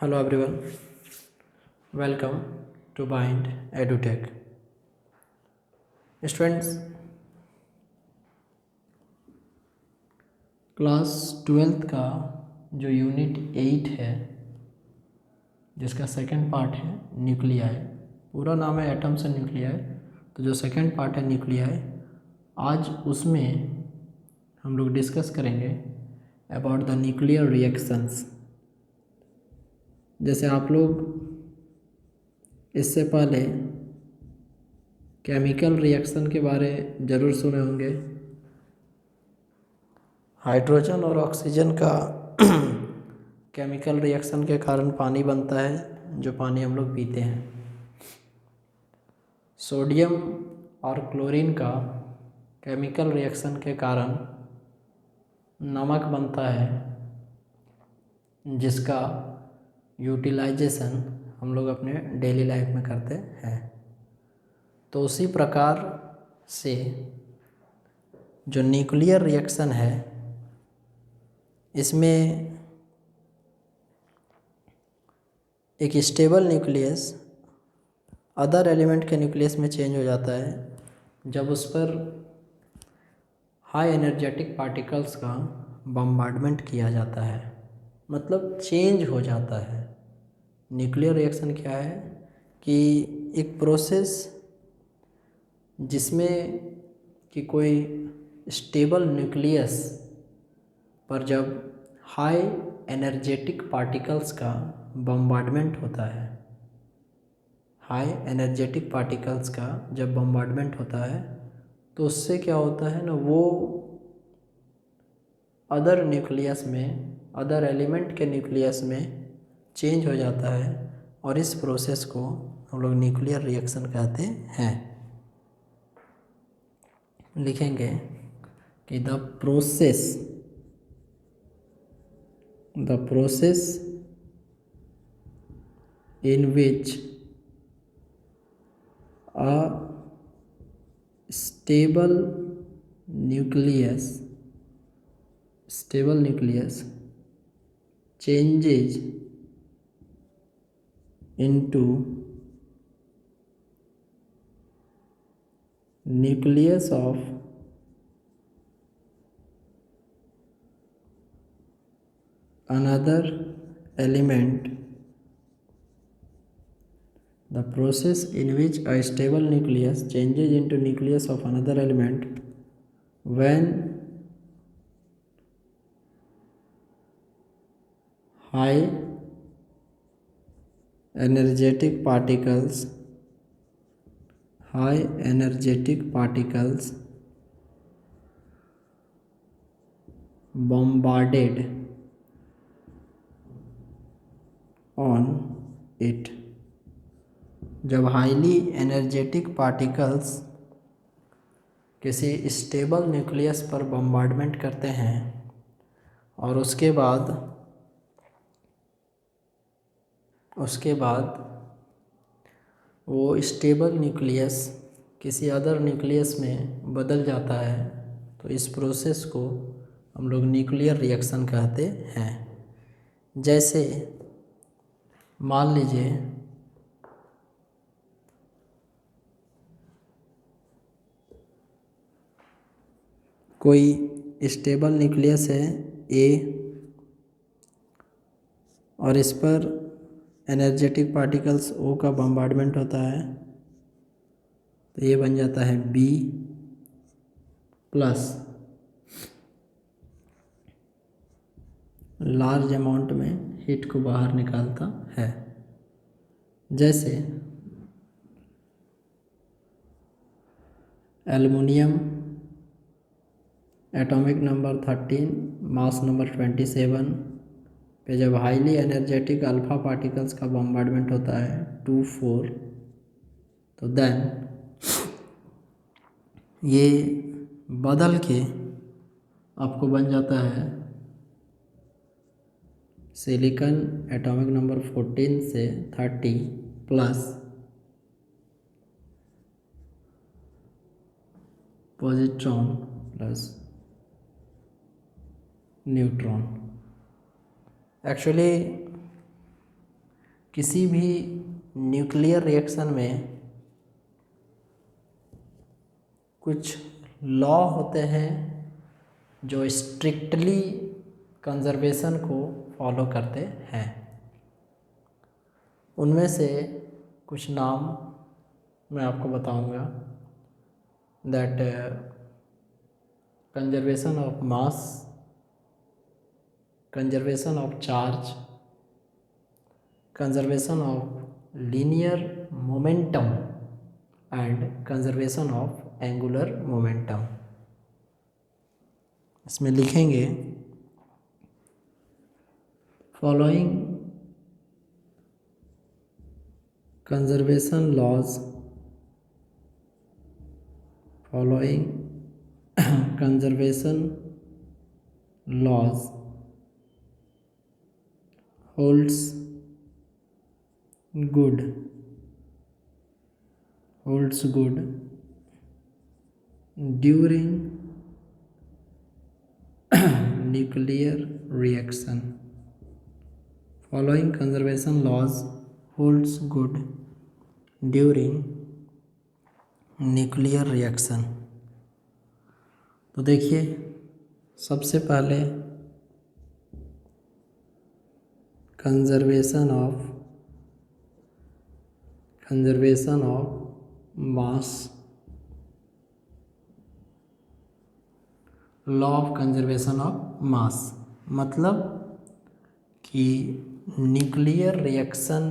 Hello everyone, welcome to Bind EduTech. Students, class 12th का जो unit 8 है जिसका सेकंड पार्ट है न्यूक्लियाई, पूरा नाम है एटम्स एंड न्यूक्लियाई, तो जो सेकंड पार्ट है न्यूक्लियाई, आज उसमें हम लोग डिस्कस करेंगे अबाउट द न्यूक्लियर रिएक्शंस। जैसे आप लोग इससे पहले केमिकल रिएक्शन के बारे ज़रूर सुने होंगे। हाइड्रोजन और ऑक्सीजन का केमिकल रिएक्शन के कारण पानी बनता है, जो पानी हम लोग पीते हैं। सोडियम और क्लोरीन का केमिकल रिएक्शन के कारण नमक बनता है, जिसका यूटिलाइजेशन हम लोग अपने डेली लाइफ में करते हैं। तो उसी प्रकार से जो न्यूक्लियर रिएक्शन है, इसमें एक स्टेबल न्यूक्लियस अदर एलिमेंट के न्यूक्लियस में चेंज हो जाता है जब उस पर हाई एनर्जेटिक पार्टिकल्स का बम्बार्डमेंट किया जाता है, मतलब चेंज हो जाता है। न्यूक्लियर रिएक्शन क्या है कि एक प्रोसेस जिसमें कि कोई स्टेबल न्यूक्लियस पर जब हाई एनर्जेटिक पार्टिकल्स का बम्बार्डमेंट होता है, हाई एनर्जेटिक पार्टिकल्स का जब बम्बार्डमेंट होता है तो उससे क्या होता है ना, वो अदर न्यूक्लियस में, अदर एलिमेंट के न्यूक्लियस में चेंज हो जाता है, और इस प्रोसेस को हम लोग न्यूक्लियर रिएक्शन कहते हैं। लिखेंगे कि the process in which a stable nucleus changes into nucleus of another element. The process in which a stable nucleus changes into nucleus of another element when high energetic particles bombarded on it। जब highly energetic particles किसी stable nucleus पर bombardment करते हैं और उसके बाद वो stable nucleus किसी अदर न्यूक्लियस में बदल जाता है, तो इस प्रोसेस को हम लोग न्यूक्लियर रिएक्शन कहते हैं। जैसे मान लीजिए कोई स्टेबल न्यूक्लियस है ए, और इस पर एनर्जेटिक पार्टिकल्स ओ का बम्बार्डमेंट होता है, तो ये बन जाता है बी प्लस लार्ज अमाउंट में हीट को बाहर निकालता है। जैसे aluminium atomic number 13, mass number 27 पे जब हाईली एनर्जेटिक अल्फा पार्टिकल्स का बम्बार्डमेंट होता है 24, तो देन ये बदल के आपको बन जाता है सिलिकॉन एटॉमिक नंबर 14 से 30 plus positron plus neutron. Actually किसी भी न्यूक्लियर रिएक्शन में कुछ लॉ होते हैं जो स्ट्रिक्टली कंजर्वेशन को फॉलो करते हैं। उनमें से कुछ नाम मैं आपको बताऊंगा। That conservation of mass, conservation of charge, conservation of linear momentum and conservation of angular momentum. इसमें लिखेंगे following conservation laws, following conservation laws holds good during nuclear reaction. Following conservation laws holds good during nuclear reaction. तो देखिए, सबसे पहले conservation of mass, law of conservation of मास मतलब कि nuclear reaction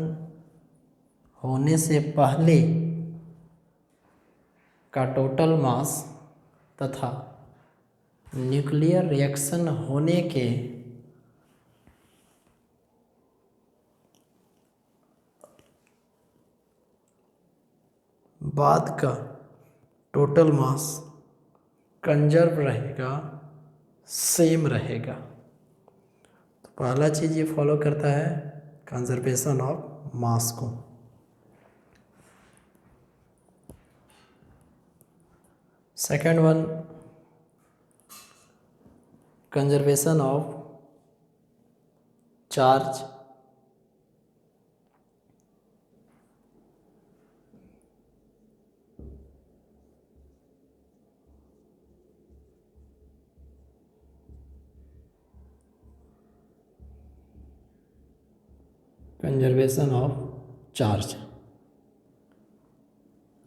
होने से पहले का टोटल मास तथा न्यूक्लियर रिएक्शन होने के बाद का टोटल मास कंजर्व रहेगा, सेम रहेगा। तो पहला चीज़ ये फॉलो करता है कंजर्वेशन ऑफ मास को। Second one conservation of charge, conservation of charge.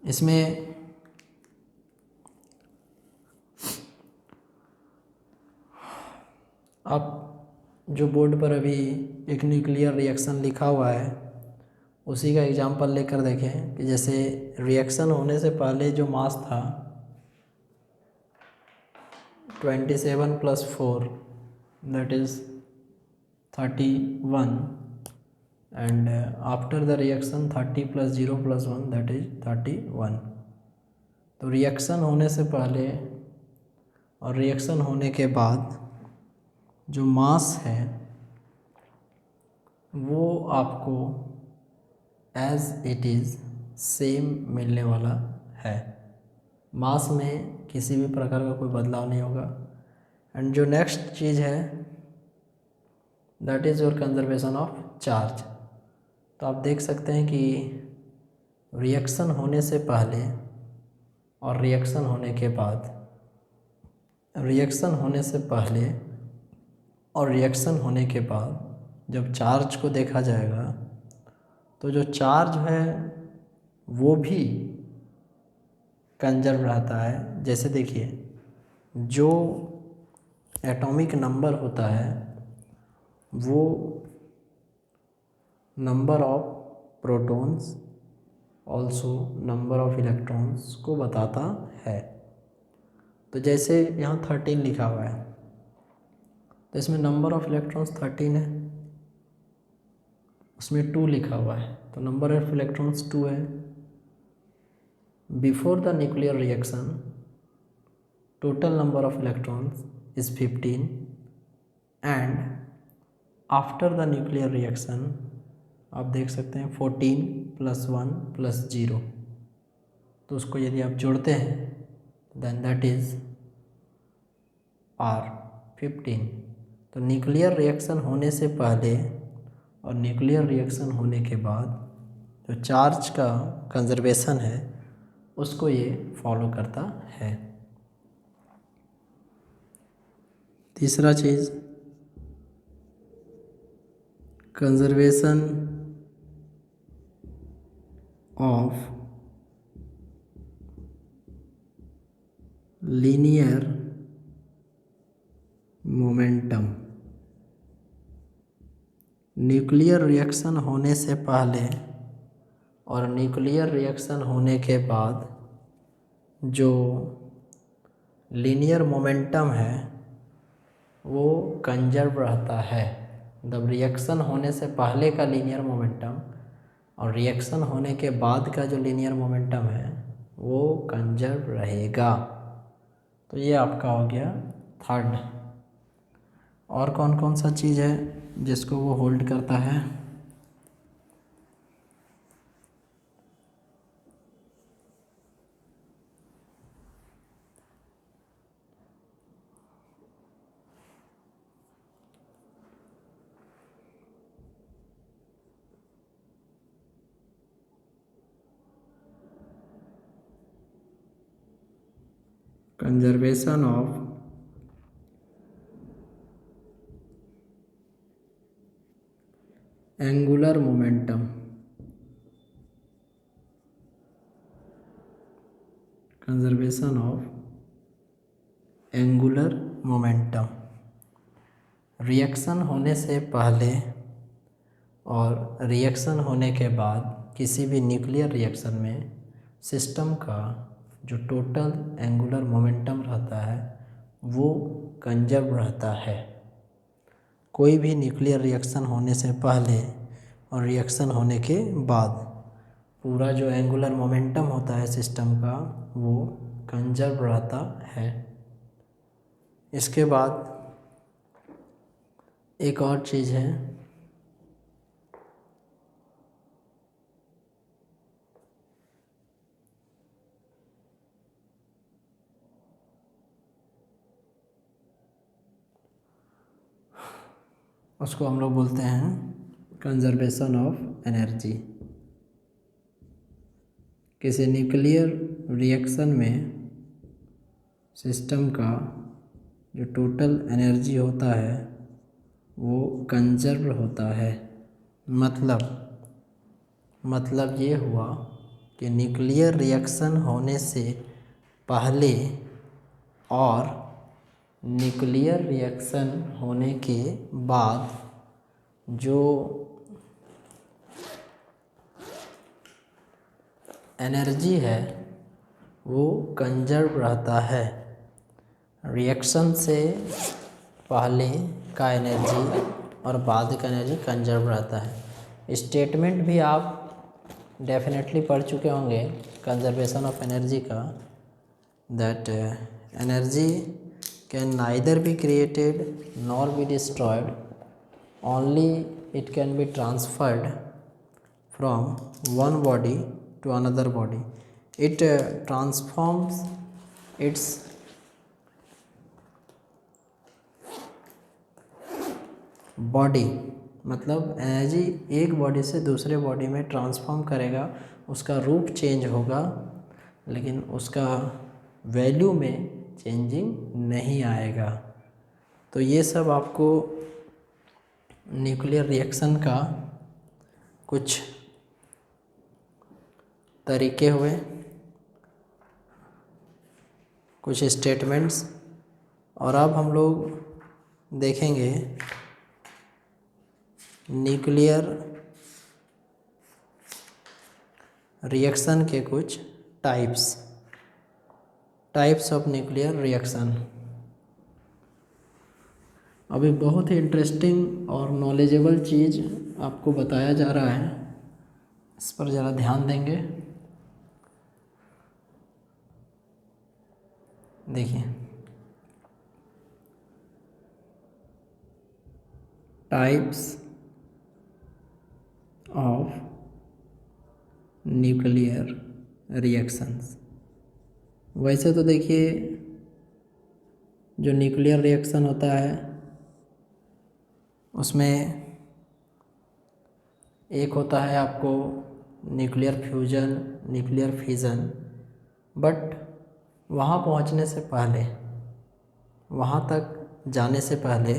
इसमें आप जो बोर्ड पर अभी एक न्यूक्लियर रिएक्शन लिखा हुआ है उसी का एग्जांपल लेकर देखें कि जैसे रिएक्शन होने से पहले जो मास था 27 + 4 that is 31 and after the reaction 30 + 0 + 1 that is 31। तो रिएक्शन होने से पहले और रिएक्शन होने के बाद जो मास है वो आपको एज इट इज़ सेम मिलने वाला है। मास में किसी भी प्रकार का कोई बदलाव नहीं होगा। एंड जो नेक्स्ट चीज़ है that is your conservation of charge. तो आप देख सकते हैं कि रिएक्शन होने से पहले और रिएक्शन होने के बाद, रिएक्शन होने से पहले और रिएक्शन होने के बाद जब चार्ज को देखा जाएगा तो जो चार्ज है वो भी कंजर्व रहता है। जैसे देखिए, जो एटॉमिक नंबर होता है वो number of protons also number of electrons को बताता है। तो जैसे यहाँ 13 लिखा हुआ है तो इसमें नंबर ऑफ इलेक्ट्रॉन्स 13 है, उसमें 2 लिखा हुआ है तो नंबर ऑफ इलेक्ट्रॉन्स 2 है। Before the nuclear reaction total number of electrons is 15 and after the nuclear reaction आप देख सकते हैं 14 + 1 + 0। तो उसको यदि आप जोड़ते हैं देन दैट इज़ R 15। तो न्यूक्लियर रिएक्शन होने से पहले और न्यूक्लियर रिएक्शन होने के बाद जो चार्ज का कंजर्वेशन है उसको ये फॉलो करता है। तीसरा चीज़, conservation of linear momentum. Nuclear reaction होने से पहले और न्यूक्लियर रिएक्शन होने के बाद जो लीनियर मोमेंटम है वो कंजर्व रहता है। जब रिएक्शन होने से पहले का लीनियर मोमेंटम और रिएक्शन होने के बाद का जो लीनियर मोमेंटम है वो कंजर्व रहेगा। तो ये आपका हो गया थर्ड। और कौन कौन सा चीज़ है जिसको वो होल्ड करता है? Conservation of angular momentum. Conservation of angular momentum. Reaction होने से पहले और रिएक्शन होने के बाद किसी भी न्यूक्लियर रिएक्शन में सिस्टम का जो टोटल एंगुलर मोमेंटम रहता है वो कंजर्व रहता है। कोई भी न्यूक्लियर रिएक्शन होने से पहले और रिएक्शन होने के बाद पूरा जो एंगुलर मोमेंटम होता है सिस्टम का वो कंजर्व रहता है। इसके बाद एक और चीज़ है, उसको हम लोग बोलते हैं कंजर्वेशन ऑफ एनर्जी। किसी न्यूक्लियर रिएक्शन में सिस्टम का जो टोटल एनर्जी होता है वो कंजर्व होता है। मतलब ये हुआ कि न्यूक्लियर रिएक्शन होने से पहले और न्यूक्लियर रिएक्शन होने के बाद जो एनर्जी है वो कंजर्व रहता है। रिएक्शन से पहले का एनर्जी और बाद का एनर्जी कंजर्व रहता है। स्टेटमेंट भी आप डेफिनेटली पढ़ चुके होंगे कंजर्वेशन ऑफ एनर्जी का, that energy can neither be created nor be destroyed, only it can be transferred from one body to another body. It transforms its body, मतलब energy एक बॉडी से दूसरे बॉडी में transform करेगा, उसका रूप change होगा लेकिन उसका वैल्यू में चेंजिंग नहीं आएगा। तो ये सब आपको न्यूक्लियर रिएक्शन का कुछ तरीके हुए, कुछ स्टेटमेंट्स। और अब हम लोग देखेंगे न्यूक्लियर रिएक्शन के कुछ टाइप्स ऑफ न्यूक्लियर रिएक्शन। अभी बहुत ही इंटरेस्टिंग और नॉलेजेबल चीज़ आपको बताया जा रहा है, इस पर ज़रा ध्यान देंगे। देखिए, टाइप्स ऑफ न्यूक्लियर रिएक्शंस। वैसे तो देखिए जो न्यूक्लियर रिएक्शन होता है उसमें एक होता है आपको nuclear fusion, nuclear fission. But वहाँ पहुँचने से पहले, वहाँ तक जाने से पहले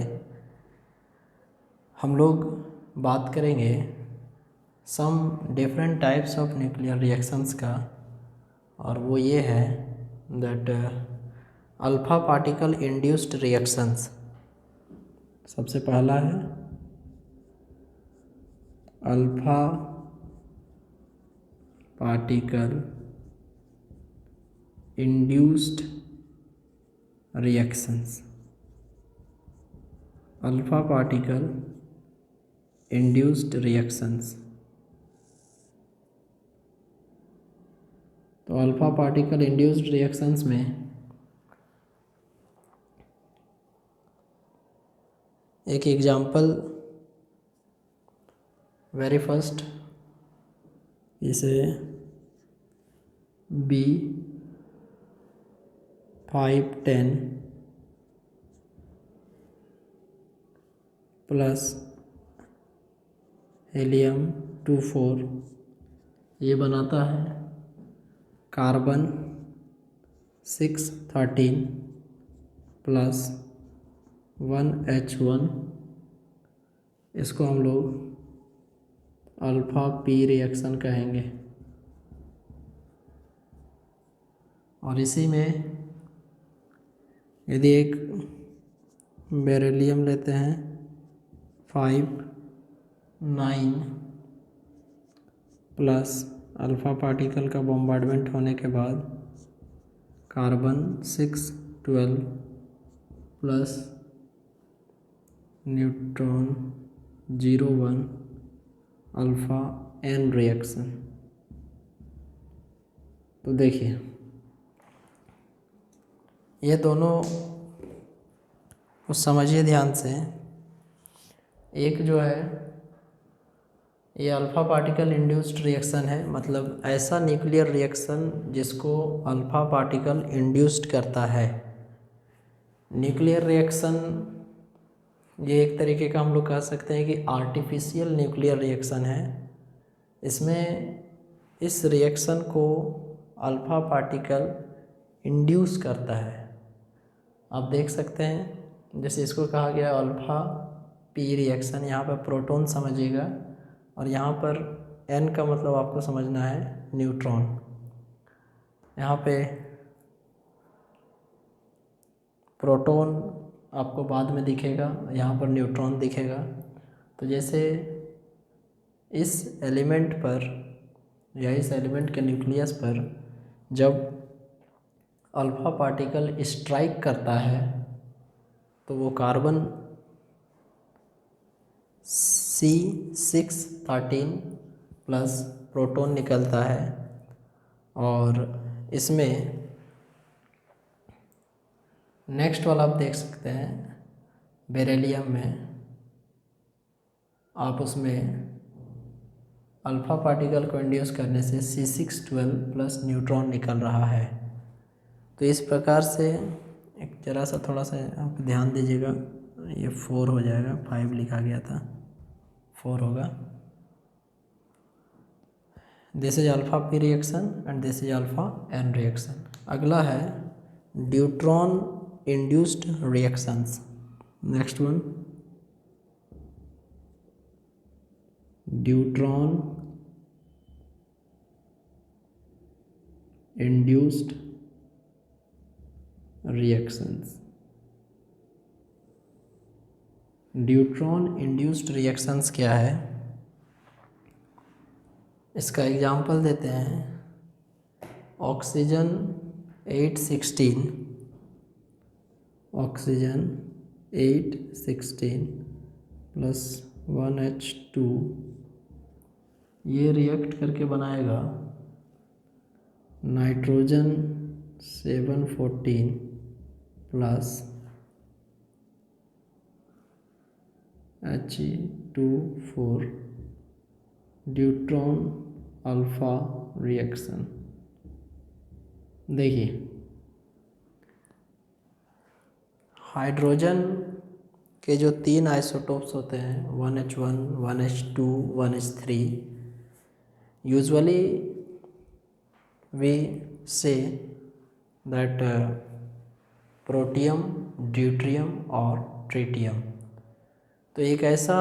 हम लोग बात करेंगे some different types of nuclear reactions का। और वो ये है that alpha particle induced reactions. सबसे पहला है alpha particle induced reactions. Alpha particle induced reactions. तो अल्फ़ा पार्टिकल इंड्यूस्ड रिएक्शंस में एक एग्जांपल वेरी फर्स्ट, इसे B510 प्लस He2 ये बनाता है कार्बन 613 प्लस 1H1। इसको हम लोग अल्फ़ा पी रिएक्शन कहेंगे। और इसी में यदि एक बेरिलियम लेते हैं 5-9 प्लस अल्फ़ा पार्टिकल का बॉम्बार्डमेंट होने के बाद carbon 612 plus neutron 01 alpha N reaction. तो देखिए ये दोनों को समझिए ध्यान से। एक जो है ये अल्फ़ा पार्टिकल इंड्यूस्ड रिएक्शन है, मतलब ऐसा न्यूक्लियर रिएक्शन जिसको अल्फ़ा पार्टिकल इंड्यूस्ड करता है। न्यूक्लियर रिएक्शन ये एक तरीके का हम लोग कह सकते हैं कि आर्टिफिशियल न्यूक्लियर रिएक्शन है। इसमें इस रिएक्शन को अल्फ़ा पार्टिकल इंड्यूस करता है। आप देख सकते हैं जैसे इसको कहा गया अल्फ़ा पी रिएक्शन, यहाँ पर प्रोटॉन समझिएगा और यहाँ पर एन का मतलब आपको समझना है न्यूट्रॉन। यहाँ पे प्रोटॉन आपको बाद में दिखेगा, यहाँ पर न्यूट्रॉन दिखेगा। तो जैसे इस एलिमेंट पर या इस एलिमेंट के न्यूक्लियस पर जब अल्फ़ा पार्टिकल स्ट्राइक करता है तो वो कार्बन C613 प्लस प्रोटॉन निकलता है। और इसमें नेक्स्ट वाला आप देख सकते हैं बेरिलियम में, आप उसमें अल्फ़ा पार्टिकल को इंड्यूस करने से C612 प्लस न्यूट्रॉन निकल रहा है। तो इस प्रकार से एक जरा सा थोड़ा सा आप ध्यान दीजिएगा, ये 4 हो जाएगा, 5 लिखा गया था, 4 होगा। This is alpha P reaction and this is alpha N reaction. अगला है deuteron induced reactions. Next one deuteron induced reactions. Deuteron induced reactions क्या है, इसका एग्जांपल देते हैं ऑक्सीजन 816 प्लस 1H2 ये रिएक्ट करके बनाएगा nitrogen 714 plus He24 deuteron alpha reaction. देखिए हाइड्रोजन के जो 3 आइसोटोप्स होते हैं 1H1, 1H2, 1H3, usually we say that protium, deuterium और ट्रिटियम। तो एक ऐसा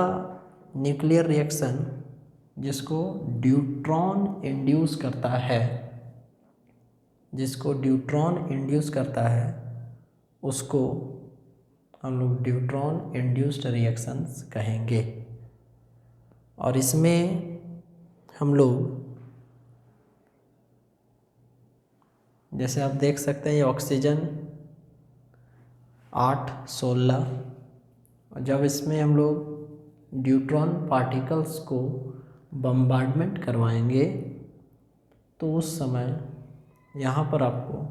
न्यूक्लियर रिएक्शन जिसको ड्यूट्रॉन इंड्यूस करता है, उसको हम लोग ड्यूट्रॉन इंड्यूस्ड रिएक्शंस कहेंगे। और इसमें हम लोग जैसे आप देख सकते हैं ये ऑक्सीजन 8-16, और जब इसमें हम लोग ड्यूट्रॉन पार्टिकल्स को बम्बार्डमेंट करवाएंगे तो उस समय यहाँ पर आपको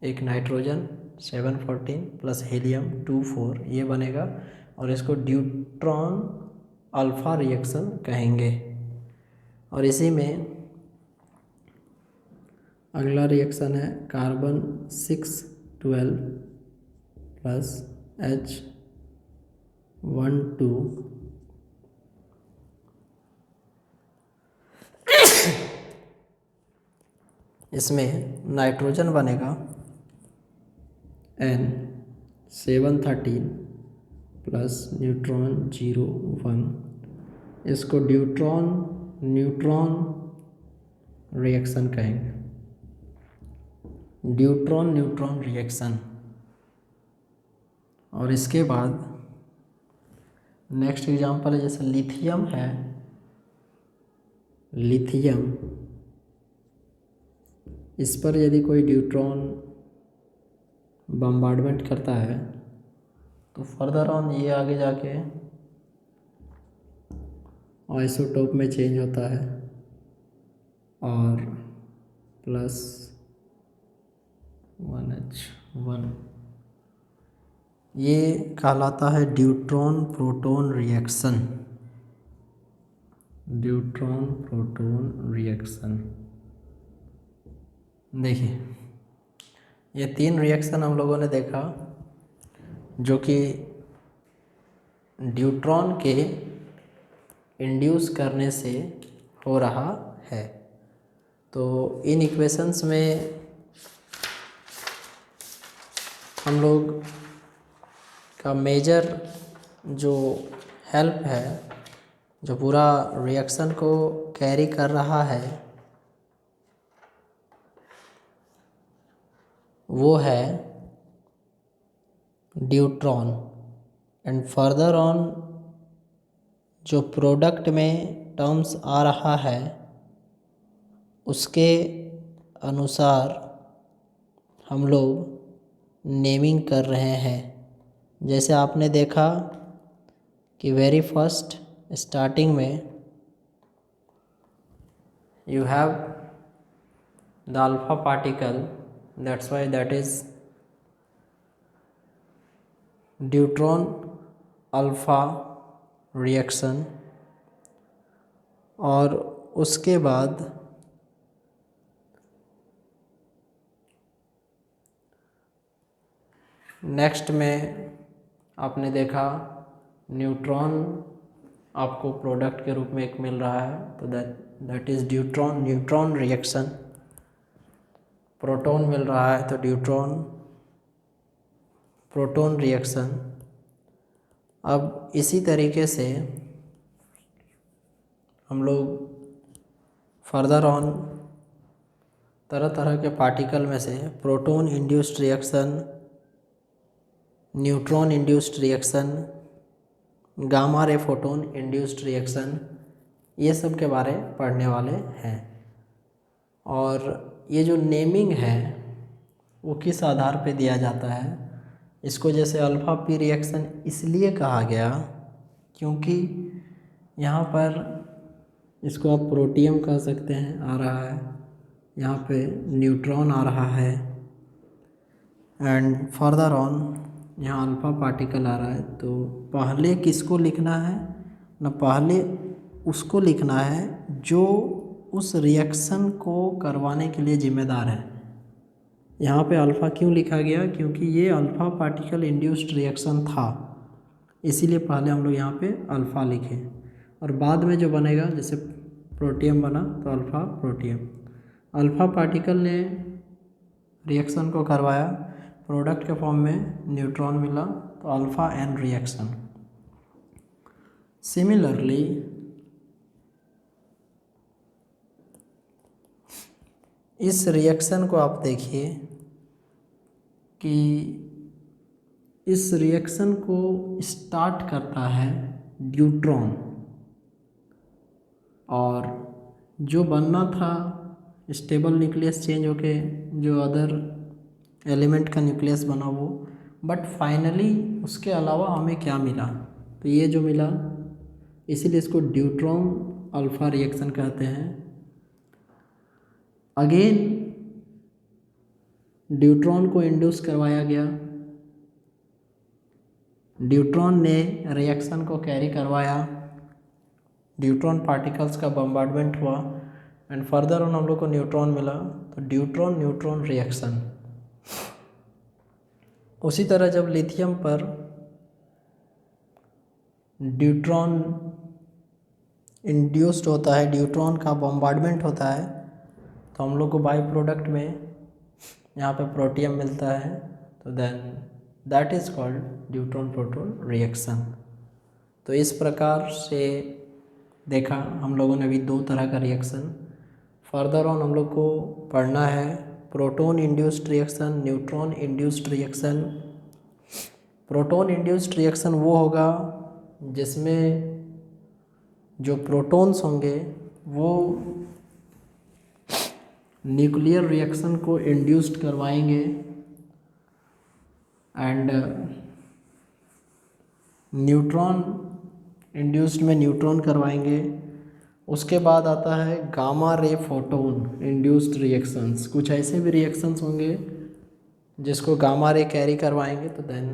एक नाइट्रोजन 714 प्लस हीलियम 24 ये बनेगा, और इसको ड्यूट्रॉन अल्फा रिएक्शन कहेंगे। और इसी में अगला रिएक्शन है कार्बन 612 प्लस H12 इसमें नाइट्रोजन बनेगा N713 प्लस न्यूट्रॉन 01, इसको न्यूट्रॉन रिएक्शन कहेंगे, न्यूट्रॉन रिएक्शन। और इसके बाद नेक्स्ट एग्जांपल है जैसे लिथियम है, इस पर यदि कोई ड्यूट्रॉन बम्बार्डमेंट करता है तो फर्दर ऑन ये आगे जाके आइसोटोप में चेंज होता है और प्लस 1H1, ये कहलाता है ड्यूट्रॉन प्रोटॉन रिएक्शन। देखिए ये 3 रिएक्शन हम लोगों ने देखा जो कि ड्यूट्रॉन के इंड्यूस करने से हो रहा है। तो इन इक्वेशंस में हम लोग का मेजर जो हेल्प है, जो पूरा रिएक्शन को कैरी कर रहा है, वो है ड्यूट्रॉन। एंड फर्दर ऑन जो प्रोडक्ट में टर्म्स आ रहा है उसके अनुसार हम लोग नेमिंग कर रहे हैं। जैसे आपने देखा कि वेरी फर्स्ट स्टार्टिंग में you have the alpha particle, that's why that is deuteron alpha reaction. और उसके बाद नेक्स्ट में आपने देखा न्यूट्रॉन आपको प्रोडक्ट के रूप में एक मिल रहा है, तो that is neutron reaction. Proton मिल रहा है तो प्रोटॉन रिएक्शन। अब इसी तरीके से हम लोग फर्दर ऑन तरह तरह के पार्टिकल में से proton induced reaction, neutron induced reaction, gamma ray photon induced reaction, ये सब के बारे पढ़ने वाले हैं। और ये जो नेमिंग है वो किस आधार पे दिया जाता है, इसको जैसे अल्फ़ा पी रिएक्शन इसलिए कहा गया क्योंकि यहाँ पर इसको आप प्रोटियम कह सकते हैं, आ रहा है, यहाँ पे न्यूट्रॉन आ रहा है, एंड फर्दर ऑन यहाँ अल्फ़ा पार्टिकल आ रहा है। तो पहले किसको लिखना है ना, पहले उसको लिखना है जो उस रिएक्शन को करवाने के लिए जिम्मेदार है। यहाँ पे अल्फ़ा क्यों लिखा गया, क्योंकि ये अल्फ़ा पार्टिकल इंड्यूस्ड रिएक्शन था। इसीलिए पहले हम लोग यहाँ पे अल्फ़ा लिखे, और बाद में जो बनेगा जैसे प्रोटियम बना तो अल्फ़ा प्रोटियम। अल्फ़ा पार्टिकल ने रिएक्शन को करवाया, प्रोडक्ट के फॉर्म में न्यूट्रॉन मिला तो अल्फ़ा एन रिएक्शन। सिमिलरली इस रिएक्शन को आप देखिए कि इस रिएक्शन को स्टार्ट करता है न्यूट्रॉन, और जो बनना था स्टेबल न्यूक्लियस चेंज होके जो अदर एलिमेंट का न्यूक्लियस बना वो, बट फाइनली उसके अलावा हमें क्या मिला, तो ये जो मिला, इसीलिए इसको ड्यूट्रॉन अल्फ़ा रिएक्शन कहते हैं। अगेन ड्यूट्रॉन को इंड्यूस करवाया गया, ड्यूट्रॉन ने रिएक्शन को कैरी करवाया, न्यूट्रॉन पार्टिकल्स का बम्बार्डमेंट हुआ एंड फर्दर ऑन हम लोग को न्यूट्रॉन मिला, तो ड्यूट्रॉन न्यूट्रॉन रिएक्शन। उसी तरह जब लिथियम पर ड्यूट्रॉन इंड्यूस्ड होता है, ड्यूट्रॉन का बम्बार्डमेंट होता है, तो हम लोग को बाई प्रोडक्ट में यहाँ पे प्रोटियम मिलता है, तो then that is called neutron proton reaction. तो इस प्रकार से देखा हम लोगों ने अभी दो तरह का रिएक्शन। फर्दर ऑन हम लोग को पढ़ना है proton induced reaction, neutron induced reaction. Proton induced reaction वो होगा जिसमें जो प्रोटॉन्स होंगे वो न्यूक्लियर रिएक्शन को इंड्यूस्ड करवाएंगे एंड न्यूट्रॉन इंड्यूस्ड में न्यूट्रॉन करवाएंगे। उसके बाद आता है gamma ray photon induced reactions. कुछ ऐसे भी रिएक्शंस होंगे जिसको गामा रे कैरी करवाएंगे, तो then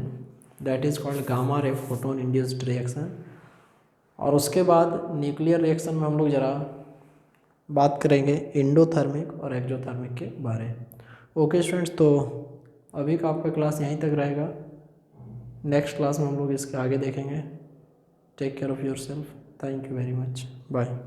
that is called gamma ray photon induced reaction. और उसके बाद न्यूक्लियर रिएक्शन में हम लोग ज़रा बात करेंगे इंडोथर्मिक और एक्सोथर्मिक के बारे में। ओके स्टूडेंट्स, तो अभी का आपका क्लास यहीं तक रहेगा। नेक्स्ट क्लास में हम लोग इसके आगे देखेंगे। Take care of your self. Thank you very much. Bye.